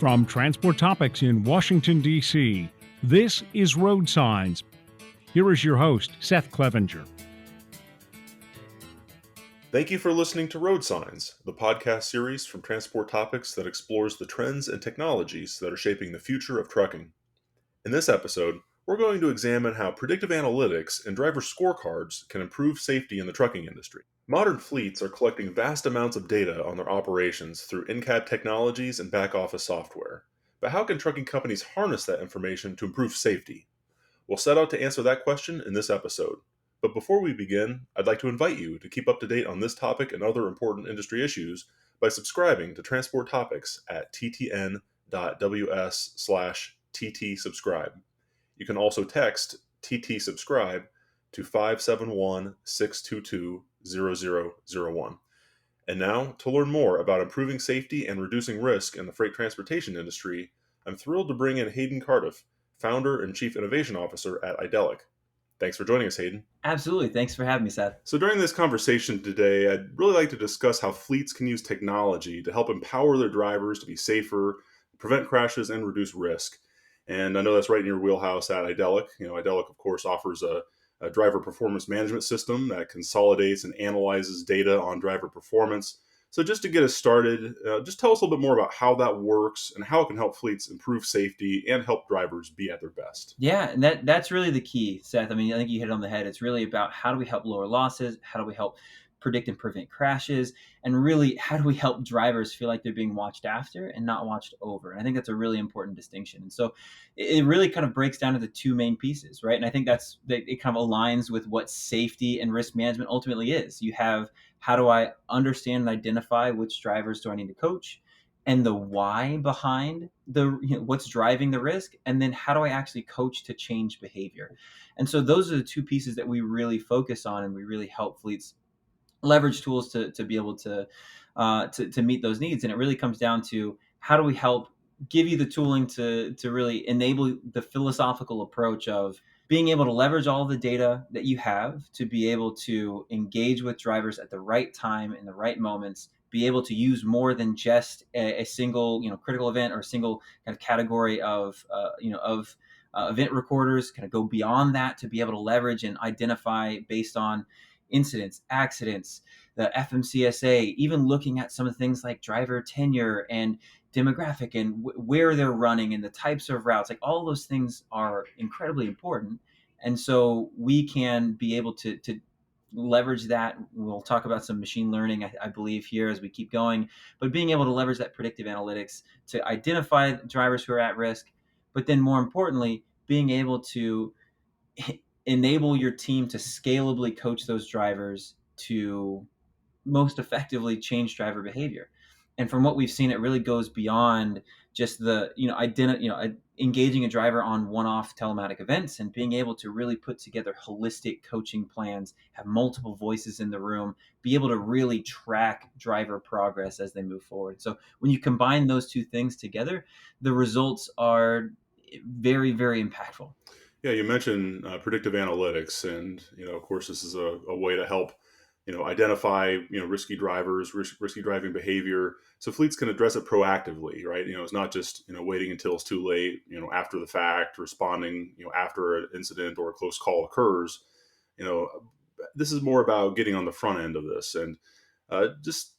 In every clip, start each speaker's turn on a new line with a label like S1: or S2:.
S1: From Transport Topics in Washington, D.C., this is RoadSigns. Here is your host, Seth Clevenger.
S2: Thank you for listening to RoadSigns, the podcast series from Transport Topics that explores the trends and technologies that are shaping the future of trucking. In this episode, we're going to examine how predictive analytics and driver scorecards can improve safety in the trucking industry. Modern fleets are collecting vast amounts of data on their operations through in-cab technologies and back-office software. But how can trucking companies harness that information to improve safety? We'll set out to answer that question in this episode. But before we begin, I'd like to invite you to keep up to date on this topic and other important industry issues by subscribing to Transport Topics at ttn.ws/ttsubscribe. You can also text TT subscribe to 571-622-0001. And now, to learn more about improving safety and reducing risk in the freight transportation industry, I'm thrilled to bring in Hayden Cardiff, Founder and Chief Innovation Officer at Idelic. Thanks for joining us, Hayden.
S3: Absolutely. Thanks for having me, Seth.
S2: So during this conversation today, I'd really like to discuss how fleets can use technology to help empower their drivers to be safer, prevent crashes, and reduce risk. And I know that's right in your wheelhouse at Idelic. Idelic, of course, offers a driver performance management system that consolidates and analyzes data on driver performance. So just to get us started, just tell us a little bit more about how that works and how it can help fleets improve safety and help drivers be at their best.
S3: Yeah, and that's really the key, Seth. I mean, I think you hit it on the head. It's really about how do we help lower losses? How do we help predict and prevent crashes? And really, how do we help drivers feel like they're being watched after and not watched over? And I think that's a really important distinction. And so it really kind of breaks down to the two main pieces, right? And I think it kind of aligns with what safety and risk management ultimately is. You have, how do I understand and identify which drivers do I need to coach, and the why behind what's driving the risk, and then how do I actually coach to change behavior? And so those are the two pieces that we really focus on, and we really help fleets leverage tools to be able to meet those needs. And it really comes down to, how do we help give you the tooling to really enable the philosophical approach of being able to leverage all of the data that you have to be able to engage with drivers at the right time in the right moments, be able to use more than just a single critical event or a single kind of category of event recorders, kind of go beyond that to be able to leverage and identify based on incidents, accidents, the FMCSA, even looking at some of the things like driver tenure and demographic and where they're running and the types of routes. Like, all those things are incredibly important. And so we can be able to leverage that. We'll talk about some machine learning, I believe, here as we keep going, but being able to leverage that predictive analytics to identify drivers who are at risk, but then more importantly, being able to enable your team to scalably coach those drivers to most effectively change driver behavior. And from what we've seen, it really goes beyond just the engaging a driver on one-off telematic events, and being able to really put together holistic coaching plans, have multiple voices in the room, be able to really track driver progress as they move forward. So when you combine those two things together, the results are very, very impactful.
S2: Yeah, you mentioned predictive analytics, and of course, this is a way to help identify risky drivers, risky driving behavior, so fleets can address it proactively, right? It's not just waiting until it's too late, after the fact, responding after an incident or a close call occurs. This is more about getting on the front end of this, and just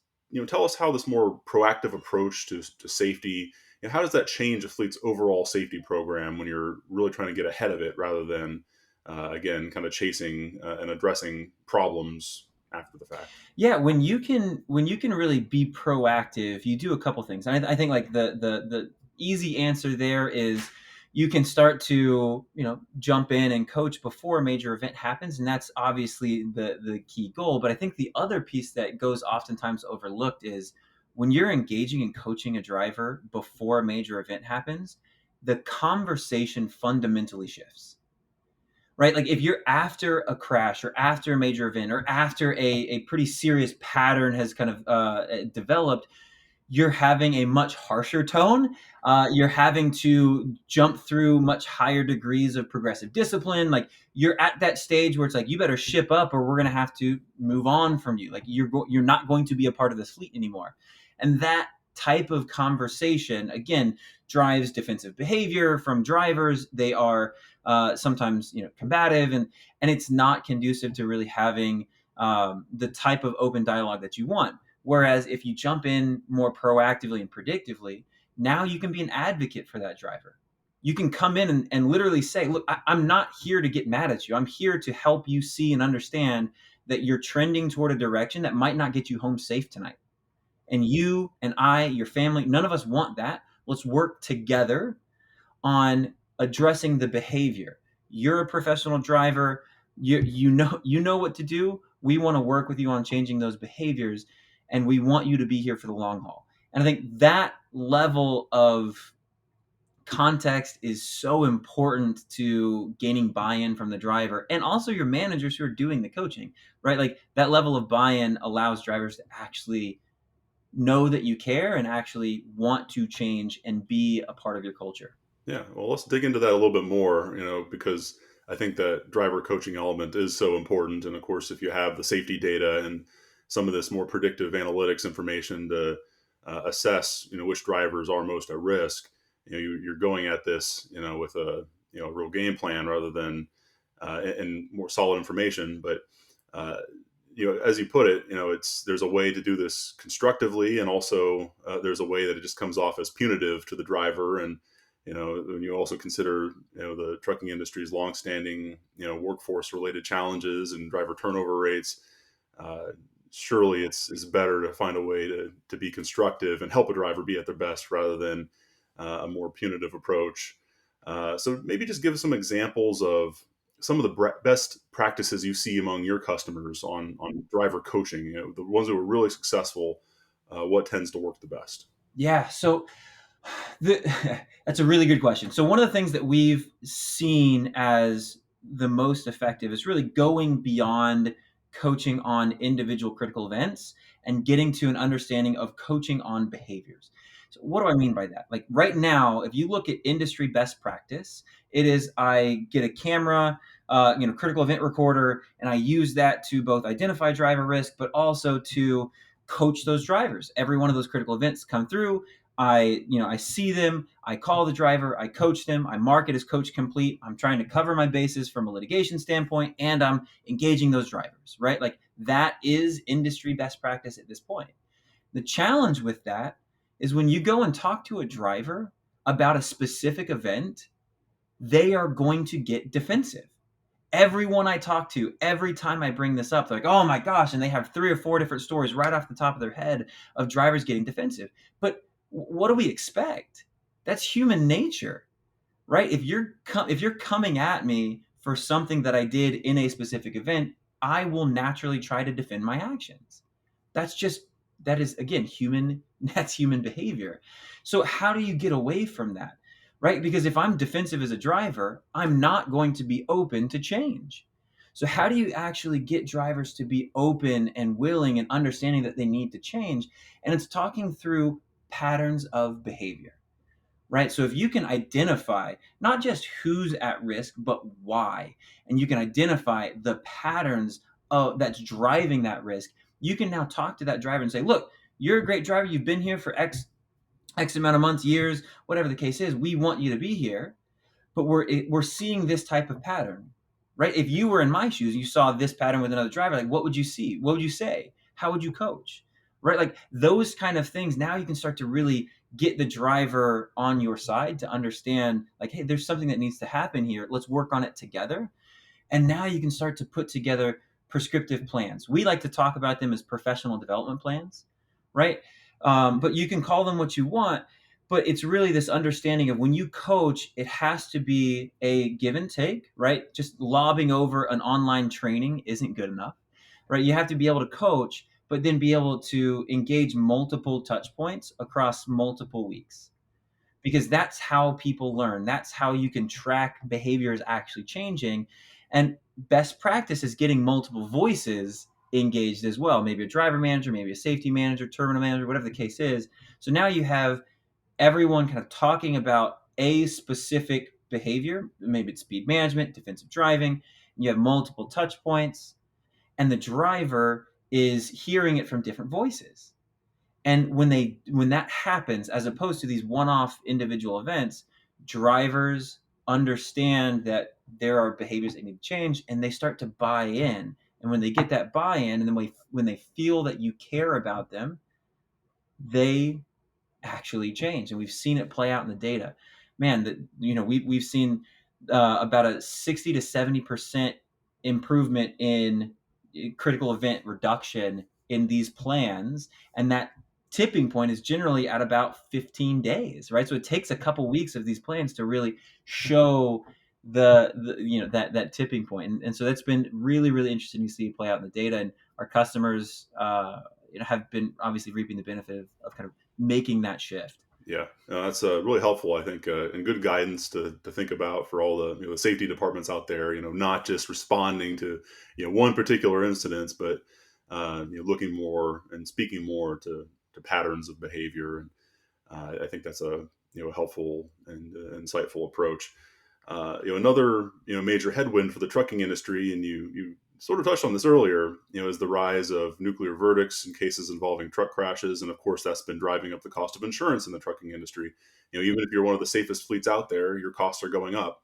S2: tell us how this more proactive approach to safety, and how does that change a fleet's overall safety program when you're really trying to get ahead of it rather than, again, kind of chasing and addressing problems after the fact?
S3: Yeah, when you can really be proactive, you do a couple things. And I think like the easy answer there is you can start to jump in and coach before a major event happens, and that's obviously the key goal. But I think the other piece that goes oftentimes overlooked is, when you're engaging and coaching a driver before a major event happens, the conversation fundamentally shifts, right? Like, if you're after a crash or after a major event or after a pretty serious pattern has kind of developed, you're having a much harsher tone. You're having to jump through much higher degrees of progressive discipline. Like, you're at that stage where it's like, you better ship up or we're going to have to move on from you. Like, you're not going to be a part of this fleet anymore. And that type of conversation, again, drives defensive behavior from drivers. They are sometimes, combative, and it's not conducive to really having the type of open dialogue that you want. Whereas if you jump in more proactively and predictively, now you can be an advocate for that driver. You can come in and literally say, look, I'm not here to get mad at you. I'm here to help you see and understand that you're trending toward a direction that might not get you home safe tonight. And you and I, your family, none of us want that. Let's work together on addressing the behavior. You're a professional driver. You know what to do. We want to work with you on changing those behaviors, and we want you to be here for the long haul. And I think that level of context is so important to gaining buy-in from the driver and also your managers who are doing the coaching, right? Like that level of buy-in allows drivers to actually know that you care and actually want to change and be a part of your culture.
S2: Yeah, well, let's dig into that a little bit more, because I think that driver coaching element is so important. And of course, if you have the safety data and some of this more predictive analytics information to assess, which drivers are most at risk, you're going at this, with a real game plan rather than and more solid information. But as you put it, there's a way to do this constructively, and also there's a way that it just comes off as punitive to the driver. And when you also consider the trucking industry's longstanding workforce related challenges and driver turnover rates, surely it's better to find a way to be constructive and help a driver be at their best rather than a more punitive approach. So maybe just give us some examples of some of the best practices you see among your customers on driver coaching, the ones that were really successful. What tends to work the best?
S3: Yeah. So that's a really good question. So one of the things that we've seen as the most effective is really going beyond coaching on individual critical events and getting to an understanding of coaching on behaviors. So what do I mean by that? Like right now, if you look at industry best practice, it is I get a camera, critical event recorder, and I use that to both identify driver risk, but also to coach those drivers. Every one of those critical events come through. I see them, I call the driver, I coach them, I mark it as coach complete. I'm trying to cover my bases from a litigation standpoint, and I'm engaging those drivers, right? Like that is industry best practice at this point. The challenge with that is when you go and talk to a driver about a specific event, they are going to get defensive. Everyone I talk to, every time I bring this up, they're like, oh my gosh, and they have 3 or 4 different stories right off the top of their head of drivers getting defensive. But what do we expect? That's human nature, right? If you're coming at me for something that I did in a specific event, I will naturally try to defend my actions. That is again human. That's human behavior. So how do you get away from that, right? Because if I'm defensive as a driver, I'm not going to be open to change. So how do you actually get drivers to be open and willing and understanding that they need to change? And it's talking through patterns of behavior, right? So if you can identify not just who's at risk, but why, and you can identify the patterns that's driving that risk, you can now talk to that driver and say, look, you're a great driver. You've been here for X amount of months, years, whatever the case is. We want you to be here, but we're seeing this type of pattern, right? If you were in my shoes, you saw this pattern with another driver, like what would you see? What would you say? How would you coach? Right? Like those kind of things. Now you can start to really get the driver on your side to understand like, hey, there's something that needs to happen here. Let's work on it together. And now you can start to put together prescriptive plans. We like to talk about them as professional development plans, right? But you can call them what you want, but it's really this understanding of when you coach, it has to be a give and take, right? Just lobbing over an online training isn't good enough, right? You have to be able to coach, but then be able to engage multiple touch points across multiple weeks, because that's how people learn. That's how you can track behaviors actually changing. And best practice is getting multiple voices engaged as well. Maybe a driver manager, maybe a safety manager, terminal manager, whatever the case is. So now you have everyone kind of talking about a specific behavior. Maybe it's speed management, defensive driving. And you have multiple touch points, and the driver is hearing it from different voices. And when that happens, as opposed to these one-off individual events, drivers understand that there are behaviors that need to change, and they start to buy in. And when they get that buy-in, and then when they feel that you care about them, they actually change. And we've seen it play out in the data. Man, that we've seen about a 60 to 70% improvement in critical event reduction in these plans, and that tipping point is generally at about 15 days, right? So it takes a couple weeks of these plans to really show that tipping point. And so that's been really, really interesting to see play out in the data. And our customers have been obviously reaping the benefit of kind of making that shift.
S2: Yeah, that's really helpful, I think, and good guidance to think about for all the the safety departments out there. Not just responding to one particular incident, but looking more and speaking more to patterns of behavior. And I think that's a helpful and insightful approach. Another major headwind for the trucking industry, and you sort of touched on this earlier, is the rise of nuclear verdicts in cases involving truck crashes, and of course that's been driving up the cost of insurance in the trucking industry. Even if you're one of the safest fleets out there, your costs are going up.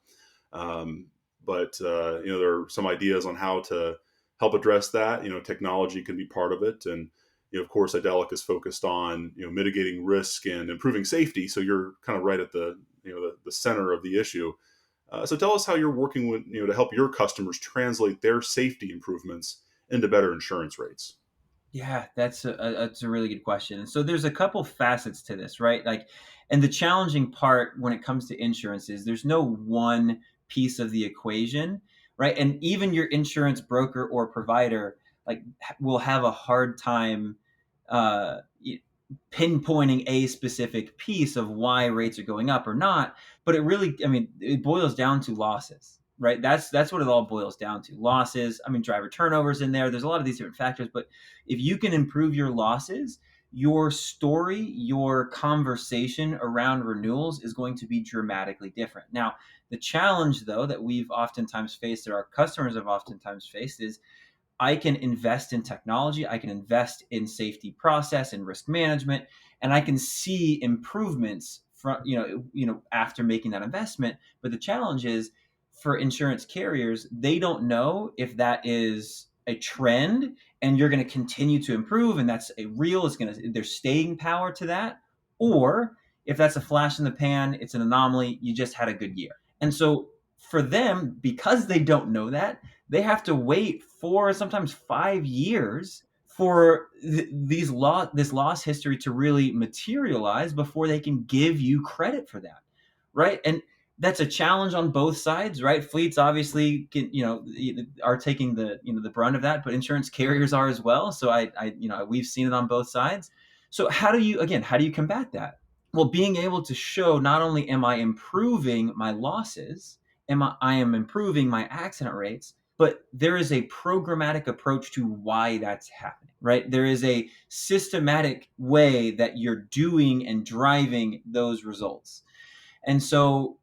S2: But there are some ideas on how to help address that. Technology can be part of it, and of course, Idelic is focused on mitigating risk and improving safety. So you're kind of right at the the center of the issue. So tell us how you're working with to help your customers translate their safety improvements into better insurance rates.
S3: Yeah, that's a really good question. And so there's a couple facets to this, right? Like, and the challenging part when it comes to insurance is there's no one piece of the equation, right? And even your insurance broker or provider like will have a hard time uh, pinpointing a specific piece of why rates are going up or not. But it really, I mean, it boils down to losses, right? That's what it all boils down to. Losses. I mean, driver turnovers in there. There's a lot of these different factors, but if you can improve your losses, your story, your conversation around renewals is going to be dramatically different. Now, the challenge though that we've oftentimes faced, that our customers have oftentimes faced, is I can invest in technology, I can invest in safety process and risk management, and I can see improvements from after making that investment. But the challenge is for insurance carriers, they don't know if that is a trend and you're going to continue to improve and that's a real, there's staying power to that, or if that's a flash in the pan, it's an anomaly, you just had a good year. And so for them, because they don't know that, they have to wait 4, sometimes 5 years for this loss history to really materialize before they can give you credit for that, right? And that's a challenge on both sides, right? Fleets obviously are taking the brunt of that, but insurance carriers are as well. So we've seen it on both sides. So how do you combat that? Well, being able to show not only am I improving my losses, I am improving my accident rates, but there is a programmatic approach to why that's happening, right? There is a systematic way that you're doing and driving those results. And so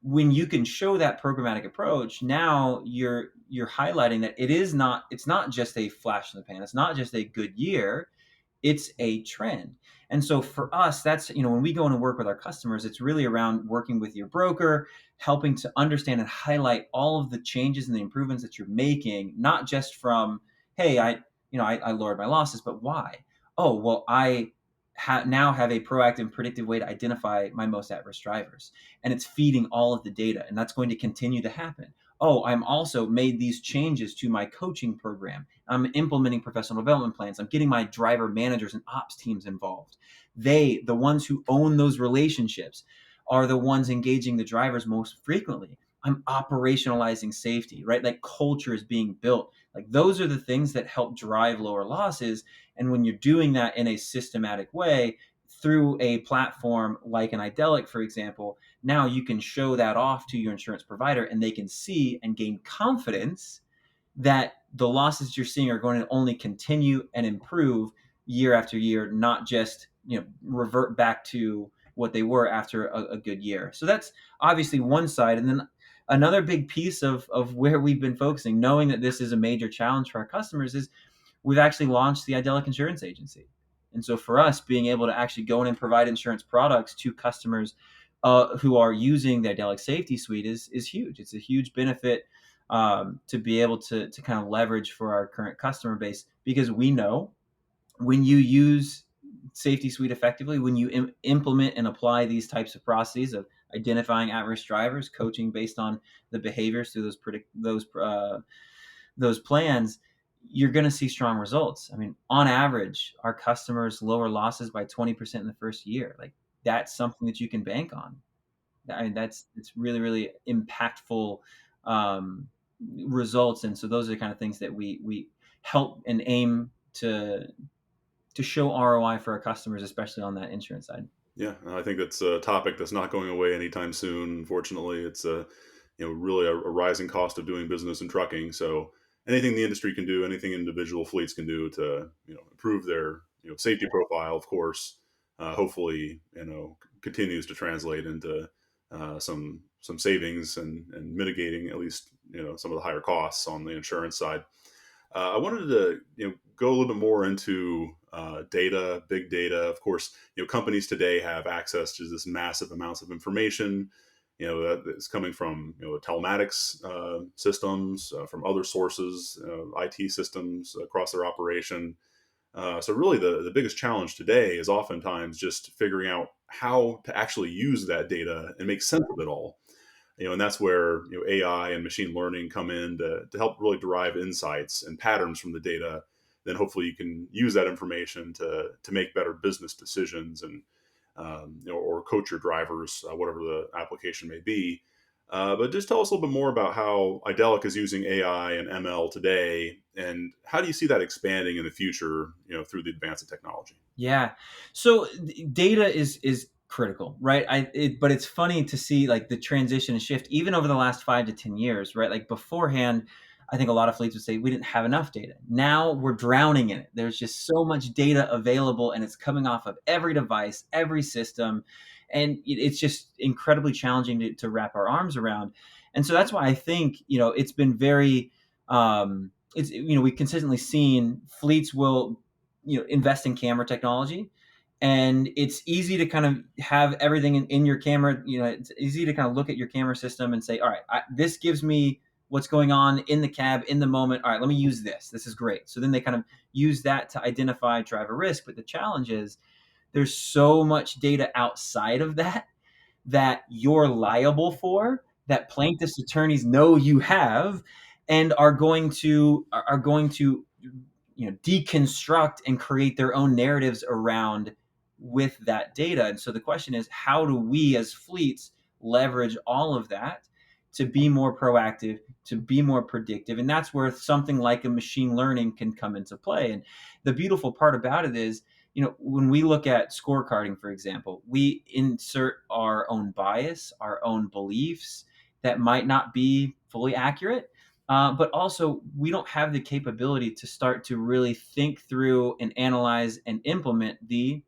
S3: when you can show that programmatic approach, now you're highlighting that it's not just a flash in the pan. It's not just a good year. It's a trend. And so for us, that's, when we go in and work with our customers, it's really around working with your broker, helping to understand and highlight all of the changes and the improvements that you're making, not just from, hey, I lowered my losses, but why? Oh, well, I now have a proactive, predictive way to identify my most at-risk drivers. And it's feeding all of the data, and that's going to continue to happen. Oh, I'm also made these changes to my coaching program. I'm implementing professional development plans. I'm getting my driver managers and ops teams involved. The ones who own those relationships, are the ones engaging the drivers most frequently. I'm operationalizing safety, right? Like culture is being built. Like those are the things that help drive lower losses. And when you're doing that in a systematic way through a platform like an Idelic, for example, now you can show that off to your insurance provider and they can see and gain confidence that the losses you're seeing are going to only continue and improve year after year, not just revert back to what they were after a good year. So that's obviously one side. And then another big piece of where we've been focusing, knowing that this is a major challenge for our customers, is we've actually launched the Idelic Insurance Agency. And so for us, being able to actually go in and provide insurance products to customers who are using the Idelic Safety Suite is huge. It's a huge benefit to be able to kind of leverage for our current customer base, because we know when you use Safety Suite effectively, when you implement and apply these types of processes of identifying at-risk drivers, coaching based on the behaviors through those plans, you're going to see strong results. I mean, on average, our customers lower losses by 20% in the first year. Like, that's something that you can bank on. I mean, it's really, really impactful um, results. And so those are the kind of things that we help and aim to show ROI for our customers, especially on that insurance side.
S2: Yeah, I think that's a topic that's not going away anytime soon. Unfortunately, it's really a rising cost of doing business in trucking. So anything the industry can do, anything individual fleets can do to improve their safety profile, of course, hopefully continues to translate into some savings and mitigating at least some of the higher costs on the insurance side. I wanted to go a little bit more into data, big data. Of course, companies today have access to this massive amounts of information. That is coming from telematics systems, from other sources, IT systems across their operation. So really, the biggest challenge today is oftentimes just figuring out how to actually use that data and make sense of it all. And that's where AI and machine learning come in to help really derive insights and patterns from the data. Then hopefully you can use that information to make better business decisions and or coach your drivers, whatever the application may be. But just tell us a little bit more about how Idelic is using AI and ML today, and how do you see that expanding in the future, through the advance of technology?
S3: Yeah. So data is critical, right? But it's funny to see like the transition and shift even over the last 5 to 10 years, right? Like beforehand, I think a lot of fleets would say we didn't have enough data. Now we're drowning in it. There's just so much data available, and it's coming off of every device, every system, and it's just incredibly challenging to wrap our arms around. And so that's why I think it's been very it's we've consistently seen fleets will invest in camera technology, and it's easy to kind of have everything in your camera. It's easy to kind of look at your camera system and say, all right, this gives me what's going on in the cab in the moment. All right, let me use this is great. So then they kind of use that to identify driver risk. But the challenge is there's so much data outside of that you're liable for, that plaintiffs attorneys know you have, and are going to deconstruct and create their own narratives around with that data. And so the question is, how do we as fleets leverage all of that to be more proactive, to be more predictive? And that's where something like a machine learning can come into play. And the beautiful part about it is, when we look at scorecarding, for example, we insert our own bias, our own beliefs that might not be fully accurate. But also, we don't have the capability to start to really think through and analyze and implement the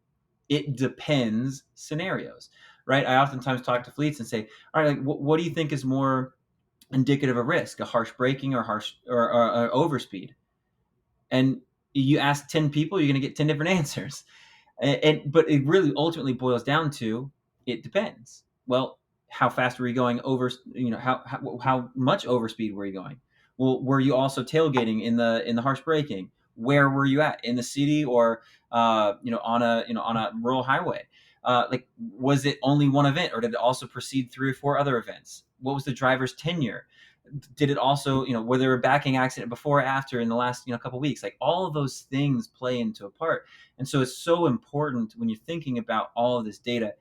S3: "it depends" scenarios, right? I oftentimes talk to fleets and say, all right, like, what do you think is more indicative of risk, a harsh braking or overspeed? And you ask 10 people, you're going to get 10 different answers. But it really ultimately boils down to, it depends. Well, how fast were you going over? How much overspeed were you going? Well, were you also tailgating in the harsh braking? Where were you at, in the city or on a rural highway? Like, was it only one event, or did it also proceed 3 or 4 other events? What was the driver's tenure? Did it also, were there a backing accident before or after in the last couple of weeks? Like, all of those things play into a part. And so it's so important when you're thinking about all of this data,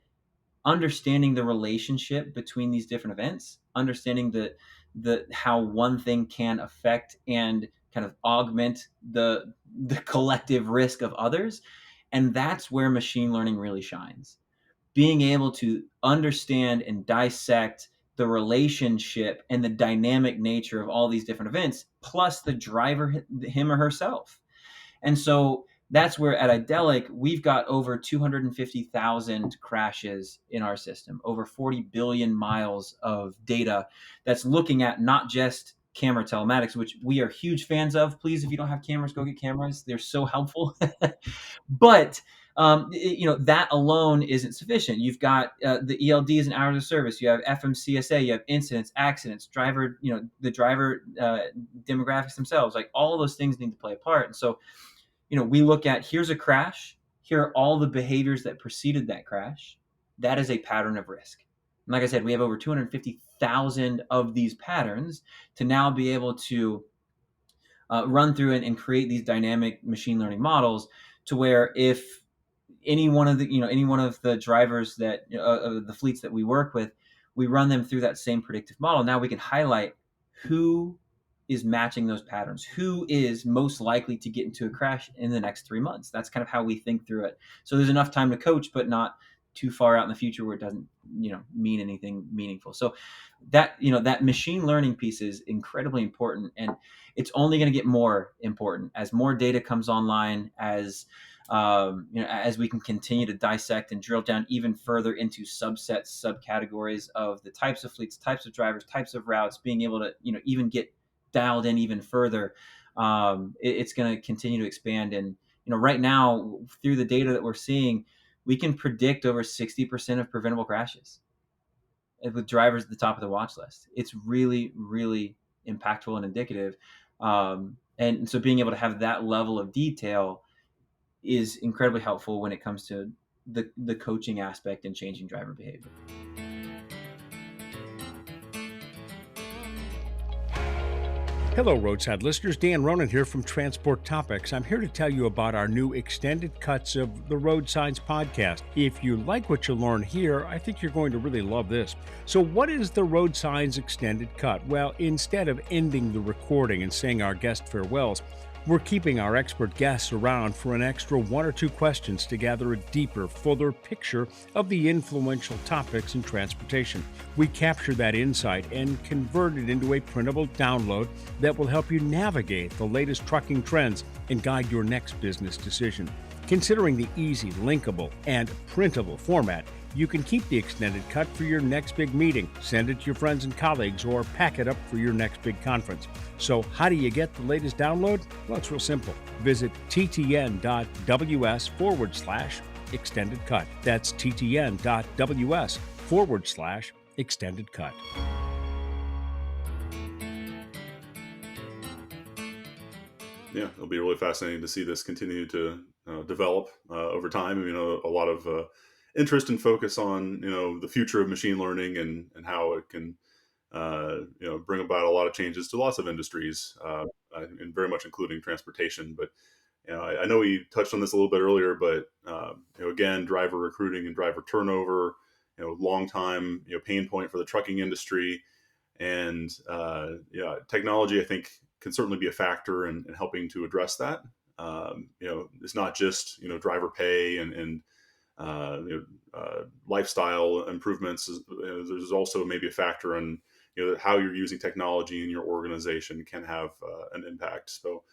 S3: understanding the relationship between these different events, understanding the how one thing can affect and kind of augment the collective risk of others. And that's where machine learning really shines. Being able to understand and dissect the relationship and the dynamic nature of all these different events, plus the driver, him or herself. And so that's where at Idelic, we've got over 250,000 crashes in our system, over 40 billion miles of data that's looking at not just camera telematics, which we are huge fans of. Please, if you don't have cameras, go get cameras. They're so helpful. But that alone isn't sufficient. You've got the ELDs and hours of service. You have FMCSA. You have incidents, accidents, driver. The driver demographics themselves. Like all of those things need to play a part. And so, we look at, here's a crash. Here are all the behaviors that preceded that crash. That is a pattern of risk. And like I said, we have over 250,000 of these patterns to now be able to run through and create these dynamic machine learning models, to where if any one of the drivers that of the fleets that we work with, we run them through that same predictive model. Now we can highlight who is matching those patterns, who is most likely to get into a crash in the next 3 months. That's kind of how we think through it. So there's enough time to coach, but not too far out in the future where it doesn't mean anything meaningful. So that machine learning piece is incredibly important, and it's only going to get more important as more data comes online, as we can continue to dissect and drill down even further into subsets, subcategories of the types of fleets, types of drivers, types of routes, being able to even get dialed in even further. It's going to continue to expand. And right now, through the data that we're seeing, we can predict over 60% of preventable crashes with drivers at the top of the watch list. It's really, really impactful and indicative. And so being able to have that level of detail is incredibly helpful when it comes to the coaching aspect and changing driver behavior.
S1: Hello, roadside listeners. Dan Ronan here from Transport Topics. I'm here to tell you about our new extended cuts of the RoadSigns podcast. If you like what you learn here, I think you're going to really love this. So what is the RoadSigns extended cut? Well, instead of ending the recording and saying our guest farewells, we're keeping our expert guests around for an extra 1 or 2 questions to gather a deeper, fuller picture of the influential topics in transportation. We capture that insight and convert it into a printable download that will help you navigate the latest trucking trends and guide your next business decision. Considering the easy, linkable, and printable format, you can keep the extended cut for your next big meeting, send it to your friends and colleagues, or pack it up for your next big conference. So how do you get the latest download? Well, it's real simple. Visit ttn.ws/extended cut. That's ttn.ws/extended cut.
S2: Yeah, it'll be really fascinating to see this continue to develop over time. A lot of interest and focus on the future of machine learning and how it can bring about a lot of changes to lots of industries, and very much including transportation. But I know we touched on this a little bit earlier, but again, driver recruiting and driver turnover, long time pain point for the trucking industry, and technology I think can certainly be a factor in helping to address that. It's not just driver pay and lifestyle improvements. There's also maybe a factor in how you're using technology in your organization can have an impact. So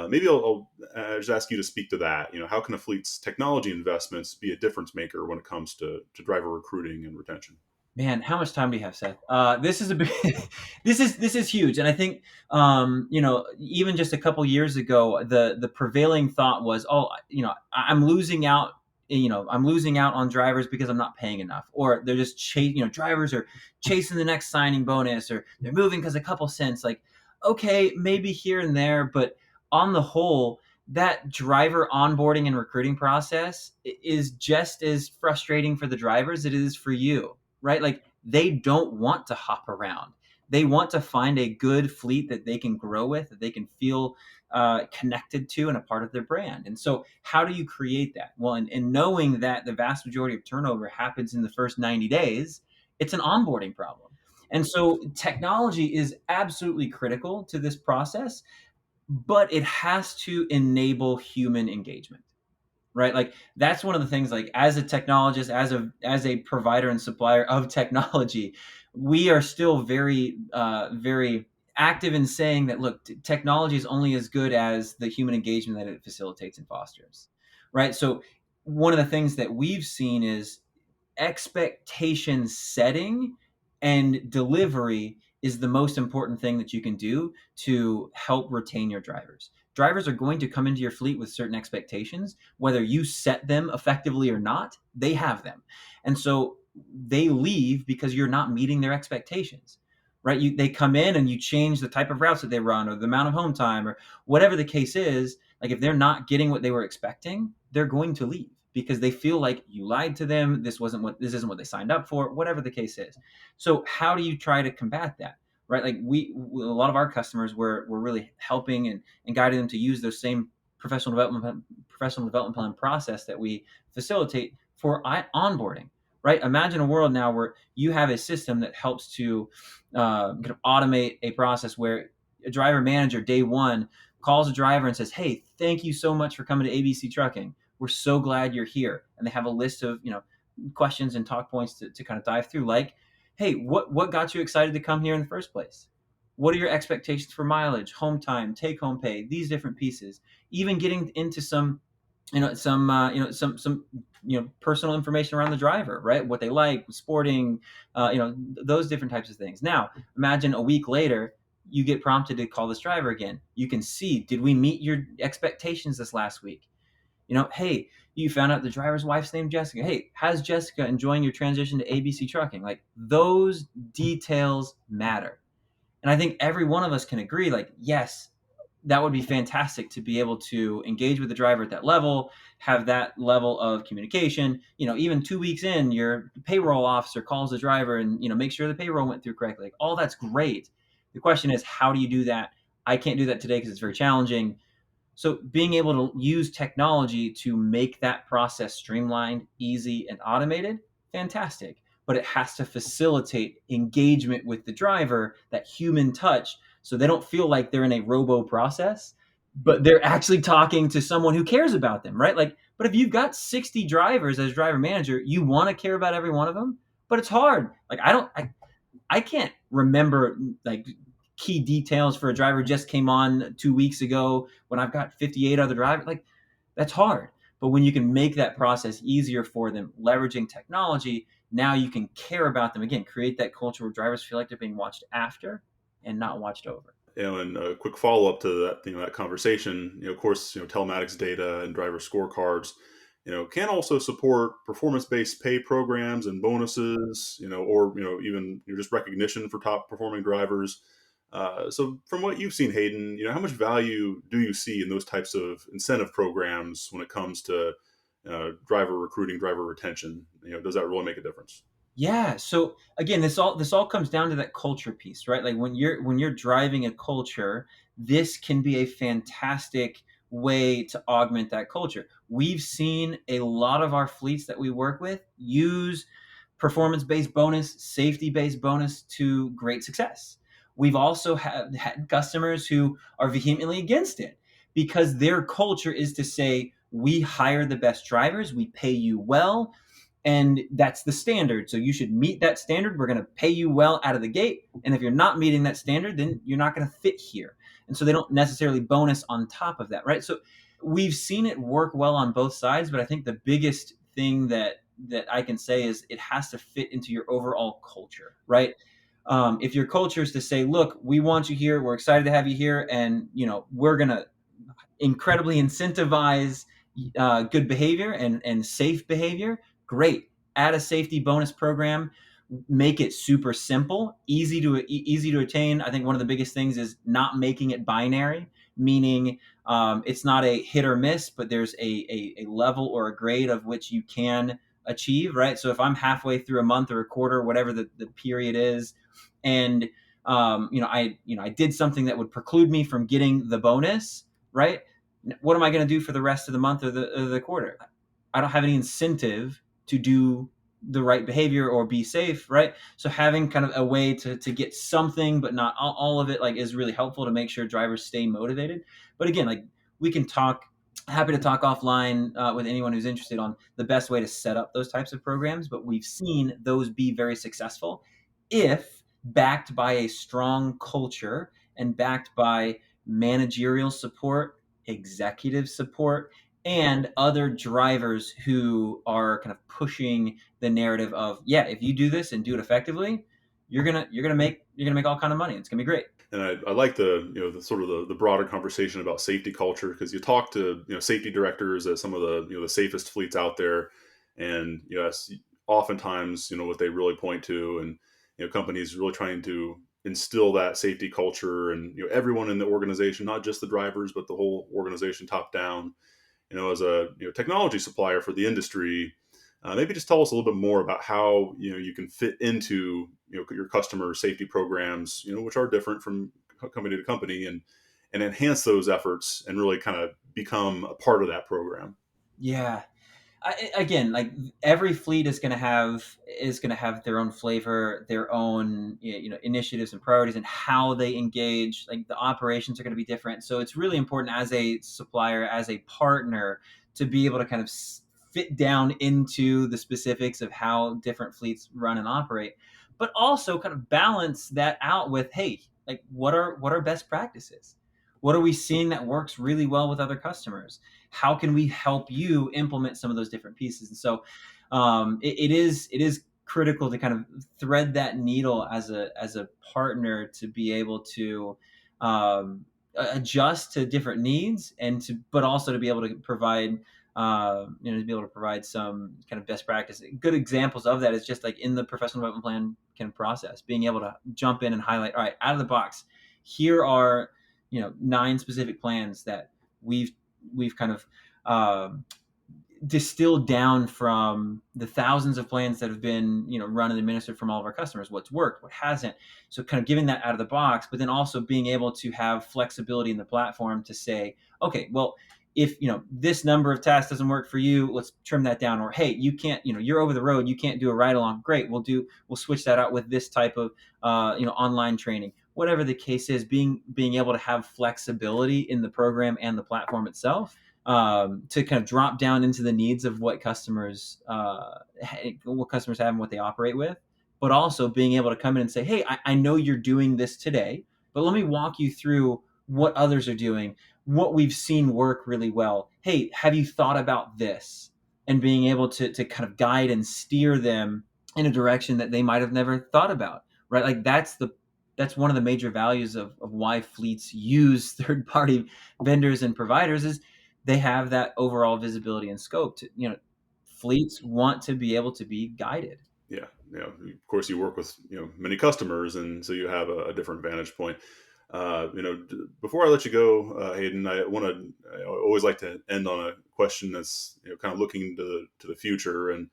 S2: maybe I'll just ask you to speak to that. How can a fleet's technology investments be a difference maker when it comes to driver recruiting and retention?
S3: Man, how much time do you have, Seth? This is a big, this is huge, and I think even just a couple years ago, the prevailing thought was, I'm losing out. I'm losing out on drivers because I'm not paying enough, or they're just drivers are chasing the next signing bonus, or they're moving because a couple cents. Like, okay, maybe here and there, but on the whole, that driver onboarding and recruiting process is just as frustrating for the drivers as it is for you. Right? Like, they don't want to hop around. They want to find a good fleet that they can grow with, that they can feel connected to and a part of their brand. And so how do you create that? Well, and knowing that the vast majority of turnover happens in the first 90 days, it's an onboarding problem. And so technology is absolutely critical to this process, but it has to enable human engagement. Right? Like, that's one of the things, like, as a technologist, as a provider and supplier of technology, we are still very, very active in saying that, look, technology is only as good as the human engagement that it facilitates and fosters. Right? So one of the things that we've seen is expectation setting and delivery is the most important thing that you can do to help retain your drivers. Drivers are going to come into your fleet with certain expectations. Whether you set them effectively or not, they have them. And so they leave because you're not meeting their expectations, right? They come in and you change the type of routes that they run or the amount of home time or whatever the case is. Like if they're not getting what they were expecting, they're going to leave because they feel like you lied to them. This isn't what they signed up for, whatever the case is. So how do you try to combat that? Right? Like a lot of our customers were really helping and guiding them to use those same professional development plan process that we facilitate for onboarding. Right? Imagine a world now where you have a system that helps to kind of automate a process where a driver manager day one calls a driver and says, "Hey, thank you so much for coming to ABC Trucking. We're so glad you're here." And they have a list of questions and talk points to kind of dive through, like, "Hey, what got you excited to come here in the first place? What are your expectations for mileage, home time, take home pay, these different pieces?" Even getting into some personal information around the driver, right? What they like, sporting, those different types of things. Now, imagine a week later, you get prompted to call this driver again. You can see, did we meet your expectations this last week? Hey, you found out the driver's wife's name Jessica. Hey, how's Jessica enjoying your transition to ABC Trucking? Like, those details matter. And I think every one of us can agree, like, yes, that would be fantastic to be able to engage with the driver at that level, have that level of communication. Even 2 weeks in, your payroll officer calls the driver and, make sure the payroll went through correctly. Like, all that's great. The question is, how do you do that? I can't do that today because it's very challenging. So being able to use technology to make that process streamlined, easy, and automated, fantastic. But it has to facilitate engagement with the driver, that human touch, so they don't feel like they're in a robo process, but they're actually talking to someone who cares about them, right? Like, but if you've got 60 drivers as driver manager, you want to care about every one of them, but it's hard. Like, I can't remember like key details for a driver just came on 2 weeks ago when I've got 58 other drivers. Like, that's hard. But when you can make that process easier for them, leveraging technology, now you can care about them again, create that culture where drivers feel like they're being watched after and not watched over.
S2: And a quick follow up to that, that conversation. Of course, telematics data and driver scorecards, can also support performance based pay programs and bonuses, or even just recognition for top performing drivers. So, from what you've seen, Hayden, how much value do you see in those types of incentive programs when it comes to driver recruiting, driver retention? Does that really make a difference?
S3: Yeah. So again, this all comes down to that culture piece, right? Like when you're driving a culture, this can be a fantastic way to augment that culture. We've seen a lot of our fleets that we work with use performance-based bonus, safety-based bonus to great success. We've also had customers who are vehemently against it because their culture is to say, we hire the best drivers, we pay you well, and that's the standard. So you should meet that standard. We're going to pay you well out of the gate. And if you're not meeting that standard, then you're not going to fit here. And so they don't necessarily bonus on top of that, right? So we've seen it work well on both sides, but I think the biggest thing that I can say is it has to fit into your overall culture, right? If your culture is to say, look, we want you here, we're excited to have you here, and we're going to incredibly incentivize good behavior and safe behavior, great. Add a safety bonus program, make it super simple, easy to attain. I think one of the biggest things is not making it binary, meaning it's not a hit or miss, but there's a level or a grade of which you can achieve, right? So if I'm halfway through a month or a quarter, whatever the period is, and I did something that would preclude me from getting the bonus, right? What am I going to do for the rest of the month or the quarter? I don't have any incentive to do the right behavior or be safe, right? So having kind of a way to get something, but not all of it, like, is really helpful to make sure drivers stay motivated. But again, like, we can talk, happy to talk offline with anyone who's interested on the best way to set up those types of programs. But we've seen those be very successful if backed by a strong culture and backed by managerial support, executive support, and other drivers who are kind of pushing the narrative of, yeah, if you do this and do it effectively, you're gonna make all kind of money. It's gonna be great.
S2: And I like the sort of the broader conversation about safety culture, because you talk to safety directors at some of the safest fleets out there, and yes, oftentimes what they really point to, and companies really trying to instill that safety culture, and everyone in the organization, not just the drivers but the whole organization top down. As a technology supplier for the industry, maybe just tell us a little bit more about how you can fit into your customer safety programs, which are different from company to company, and enhance those efforts and really kind of become a part of that program.
S3: Yeah. Again, like every fleet is going to have their own flavor, their own initiatives and priorities, and how they engage. Like the operations are going to be different, so it's really important as a supplier, as a partner, to be able to kind of fit down into the specifics of how different fleets run and operate, but also kind of balance that out with, hey, like what are best practices? What are we seeing that works really well with other customers? How can we help you implement some of those different pieces? And so it is critical to kind of thread that needle as a partner, to be able to adjust to different needs, but also to be able to provide some kind of best practice. Good examples of that is just like in the professional development plan kind of process, being able to jump in and highlight, all right, out of the box, here are 9 specific plans that we've kind of distilled down from the thousands of plans that have been run and administered from all of our customers. What's worked, what hasn't. So kind of giving that out of the box, but then also being able to have flexibility in the platform to say, okay, well, if this number of tasks doesn't work for you, let's trim that down. Or hey, you can't, you're over the road, you can't do a ride along. Great, we'll switch that out with this type of online training. Whatever the case is, being able to have flexibility in the program and the platform itself, to kind of drop down into the needs of what customers have and what they operate with, but also being able to come in and say, hey, I know you're doing this today, but let me walk you through what others are doing, what we've seen work really well. Hey, have you thought about this? And being able to kind of guide and steer them in a direction that they might have never thought about, right? Like that's one of the major values of why fleets use third-party vendors and providers, is they have that overall visibility and scope. To fleets want to be able to be guided.
S2: Yeah, of course you work with many customers, and so you have a different vantage point. Before I let you go, Hayden, I always like to end on a question that's kind of looking to the future, and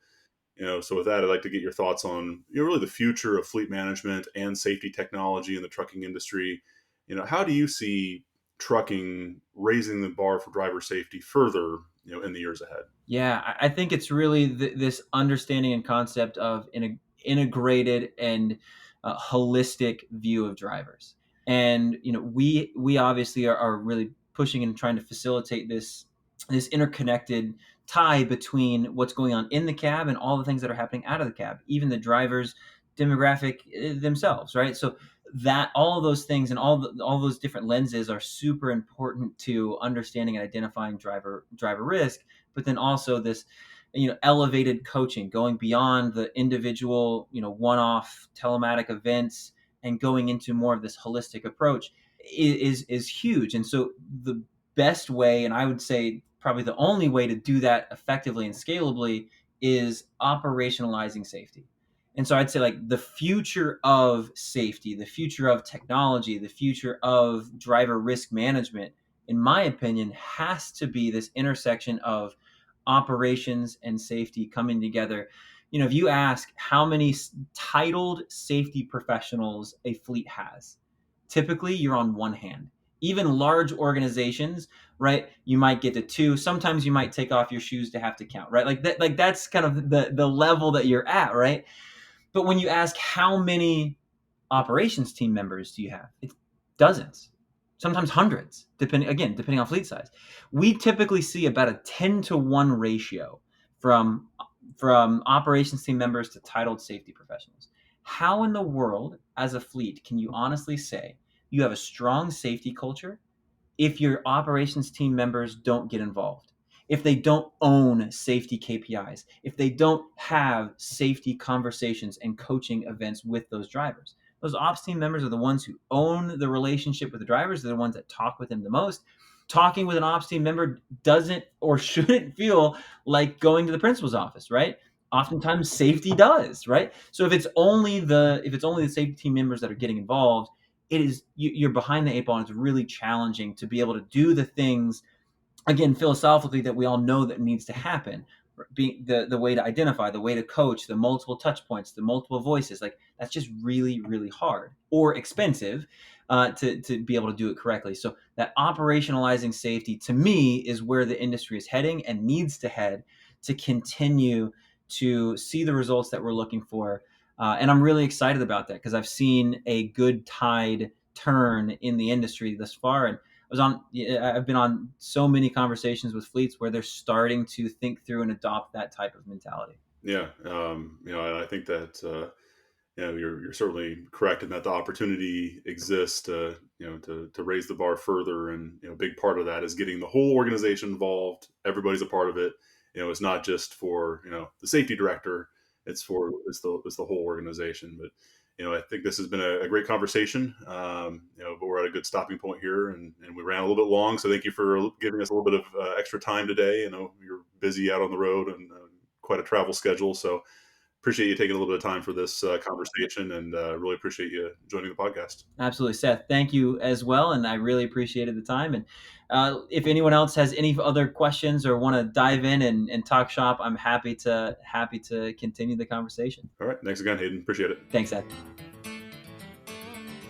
S2: so with that, I'd like to get your thoughts on really the future of fleet management and safety technology in the trucking industry. How do you see trucking raising the bar for driver safety further in the years ahead?
S3: Yeah, I think it's really this understanding and concept of an integrated and holistic view of drivers. And we obviously are really pushing and trying to facilitate this interconnected tie between what's going on in the cab and all the things that are happening out of the cab, even the drivers' demographic themselves, right? So that all of those things and all those different lenses are super important to understanding and identifying driver risk, but then also this elevated coaching, going beyond the individual one-off telematic events and going into more of this holistic approach is huge. And so the best way, and I would say probably the only way to do that effectively and scalably, is operationalizing safety. And so I'd say like the future of safety, the future of technology, the future of driver risk management, in my opinion, has to be this intersection of operations and safety coming together. If you ask how many titled safety professionals a fleet has, typically you're on one hand. Even large organizations, right? You might get to 2. Sometimes you might take off your shoes to have to count, right? Like that, that's kind of the level that you're at, right? But when you ask how many operations team members do you have, it's dozens, sometimes hundreds, depending on fleet size. We typically see about a 10-to-1 ratio from operations team members to titled safety professionals. How in the world, as a fleet, can you honestly say you have a strong safety culture if your operations team members don't get involved? if they don't own safety KPIs, if they don't have safety conversations and coaching events with those drivers. Those ops team members are the ones who own the relationship with the drivers. They're the ones that talk with them the most. Talking with an ops team member doesn't or shouldn't feel like going to the principal's office, right? Oftentimes safety does, right? So if it's only the safety team members that are getting involved, you're behind the eight ball, and it's really challenging to be able to do the things, again, philosophically, that we all know that needs to happen. Being the way to identify, the way to coach, the multiple touch points, the multiple voices, like that's just really, really hard or expensive to be able to do it correctly. So that operationalizing safety, to me, is where the industry is heading and needs to head to continue to see the results that we're looking for. And I'm really excited about that because I've seen a good tide turn in the industry thus far. And I've been on so many conversations with fleets where they're starting to think through and adopt that type of mentality.
S2: Yeah. I think that, you're certainly correct in that the opportunity exists to raise the bar further. And, a big part of that is getting the whole organization involved. Everybody's a part of it. It's not just for, the safety director, it's the whole organization. But, I think this has been a great conversation, but we're at a good stopping point here, and we ran a little bit long. So thank you for giving us a little bit of extra time today. You're busy out on the road and quite a travel schedule. So appreciate you taking a little bit of time for this conversation, and really appreciate you joining the podcast.
S3: Absolutely, Seth. Thank you as well. And I really appreciated the time. And if anyone else has any other questions or want to dive in and talk shop, I'm happy to continue the conversation.
S2: All right. Thanks again, Hayden. Appreciate it.
S3: Thanks, Seth.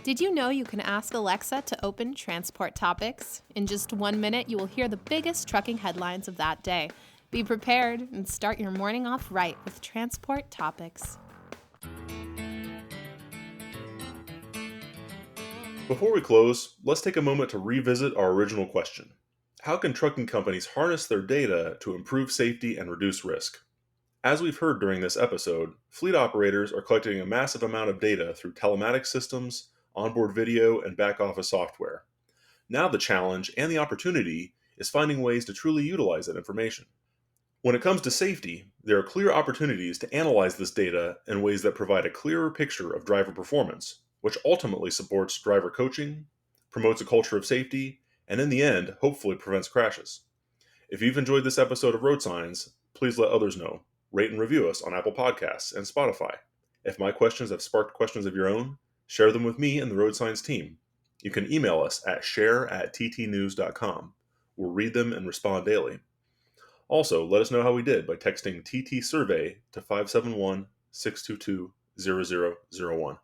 S4: Did you know you can ask Alexa to open Transport Topics? In just 1 minute, you will hear the biggest trucking headlines of that day. Be prepared and start your morning off right with Transport Topics.
S2: Before we close, let's take a moment to revisit our original question. How can trucking companies harness their data to improve safety and reduce risk? As we've heard during this episode, fleet operators are collecting a massive amount of data through telematics systems, onboard video, and back-office software. Now the challenge and the opportunity is finding ways to truly utilize that information. When it comes to safety, there are clear opportunities to analyze this data in ways that provide a clearer picture of driver performance, which ultimately supports driver coaching, promotes a culture of safety, and in the end, hopefully prevents crashes. If you've enjoyed this episode of RoadSigns, please let others know. Rate and review us on Apple Podcasts and Spotify. If my questions have sparked questions of your own, share them with me and the RoadSigns team. You can email us at share@ttnews.com. We'll read them and respond daily. Also, let us know how we did by texting TT Survey to 571-622-0001.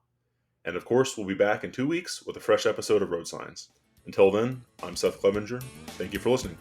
S2: And of course, we'll be back in 2 weeks with a fresh episode of RoadSigns. Until then, I'm Seth Clevenger. Thank you for listening.